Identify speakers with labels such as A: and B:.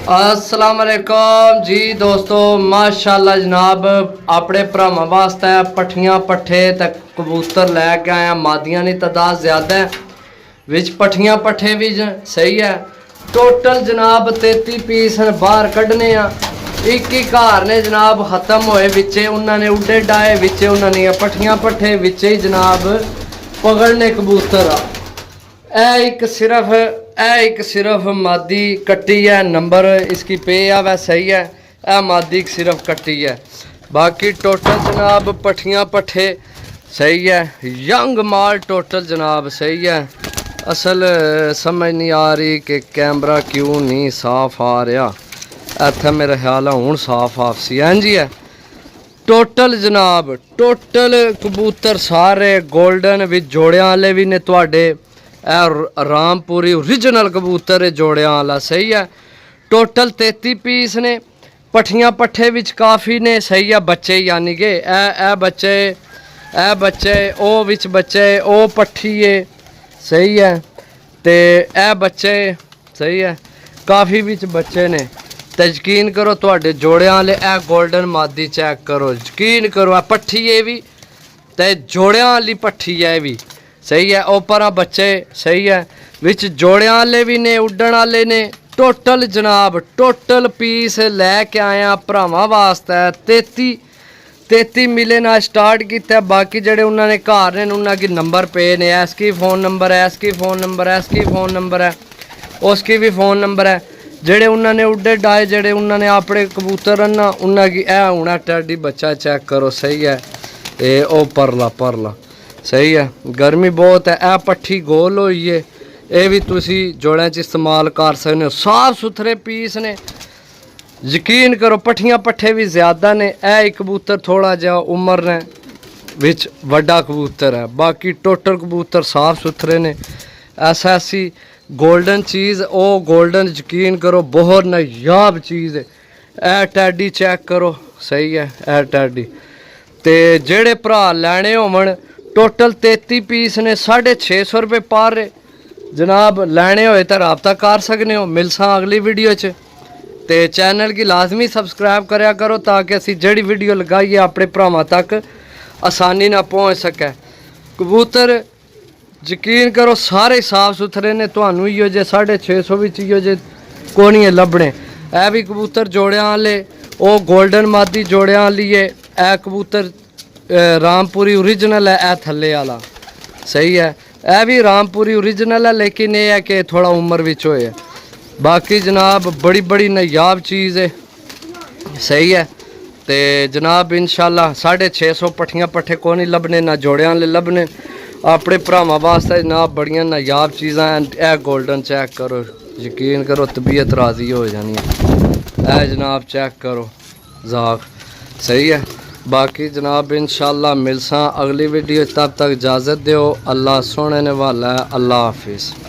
A: अस्सलाम वालेकुम जी दोस्तों, माशाल्लाह जनाब अपने भरावां वास्ते पट्ठियां पट्ठे ते कबूतर लैके आया। मादियां की तादाद ज़्यादा है, विच पट्ठियां पट्ठे भी सही है। टोटल जनाब 33 पीस बाहर कढ़ने एक ही घर ने जनाब खत्म होए विचे उन्होंने उड्डे डाए विचे उन्होंने पट्ठियां पट्ठे विचे ही जनाब पकड़ने कबूतर एक सिर्फ मादी कट्टी है। नंबर इसकी पे है वह सही है। मादी सिर्फ कट्टी है, बाकी टोटल जनाब पट्ठियां पट्ठे सही है। यंग माल टोटल जनाब सही है। असल समझ नहीं आ रही कि कैमरा क्यों नहीं साफ आ रहा। इत्थे मेरा ख्याल है हूँ साफ आपसी हैं जी है। टोटल जनाब टोटल कबूतर सारे गोल्डन भी जोड़ियां वाले भी ने तुहाडे। रामपुरी ओरिजिनल कबूतर है जोड़ियां वाला सही है। टोटल 33 पीस ने। पट्ठियां पट्ठे विच काफ़ी ने सही है। बच्चे यानी कि बच्चे ओ विच बच्चे ओ पट्ठी है सही है। ते बच्चे सही है काफ़ी विच बच्चे ने। तो यकीन करो तुहाडे जोड़ियां वाले गोल्डन मादी चेक करो, यकीन करो पट्ठी है भी ते जोड़ियां वाली पट्ठी है भी सही है। ओपरा बच्चे सही है, विच जोड़ियां वाले भी ने उड्डण वाले ने। टोटल जनाब टोटल पीस लैके आया भरावां वास्ते 33 मिले ना स्टार्ट किया। बाकी जेडे उन्होंने घर ने उन्होंने नंबर पे ने। इसकी फ़ोन नंबर है, इसकी फ़ोन नंबर है, इसकी फ़ोन नंबर है, उसकी भी फ़ोन नंबर है। जेडे उन्होंने उड्डे डाए जेडे उन्होंने अपने कबूतर ना उन्होंने होना टैडी बच्चा चेक करो सही है। ये ओ परला सही है। गर्मी बहुत है। पट्ठी गोल हुई है, ये भी तुसी जोड़े च इस्तेमाल कर सकते हो। साफ सुथरे पीस ने, यकीन करो पट्ठियां पट्ठे भी ज़्यादा ने। एक कबूतर थोड़ा जहा उम्र ने विच वड्डा कबूतर है, बाकी टोटल कबूतर साफ सुथरे ने। ऐसी गोल्डन चीज़ ओ गोल्डन यकीन करो बहुत नायाब चीज़ है। टैडी चेक करो सही है। टैडी ते जेड़े भरा लैने होवन टोटल 33 पीस ने 650 रुपये पर जनाब। लैने होए तो रबता कर सकते हो। मिलसा अगली वीडियो च। ते चैनल की लाजमी सबसक्राइब करया करो ताकि असी जड़ी वीडियो लगाइए अपने भरावां तक आसानी ना पहुँच सके। कबूतर यकीन करो सारे साफ सुथरे ने। तुहानू इो जे 650 विच इो जे कोनिए लभने। भी कबूतर जोड़ियां वाले ओ गोल्डन मादी जोड़ियां वाली है। कबूतर रामपुरी ओरिजिनल है। थल्ले वाला सही है। भी रामपुरी ओरिजिनल है, लेकिन यह है कि थोड़ा उम्र विच होए। बाकी जनाब बड़ी नायाब चीज़ है सही है। तो जनाब इंशाल्लाह 650 पट्ठियां पट्ठे को नहीं लभने ना जोड़ियां वाले लभने। अपने भरावां वास्ते जनाब बड़ियां नायाब चीज़ां हैं। गोल्डन चेक करो, यकीन करो तबीयत राजी हो जानी है। जनाब चेक करो जाक सही है। बाकी जनाब इंशाल्लाह मिलसा अगली वीडियो। तब तक इजाज़त दो। अल्लाह सोने ने वाला है। अल्लाह हाफिज़।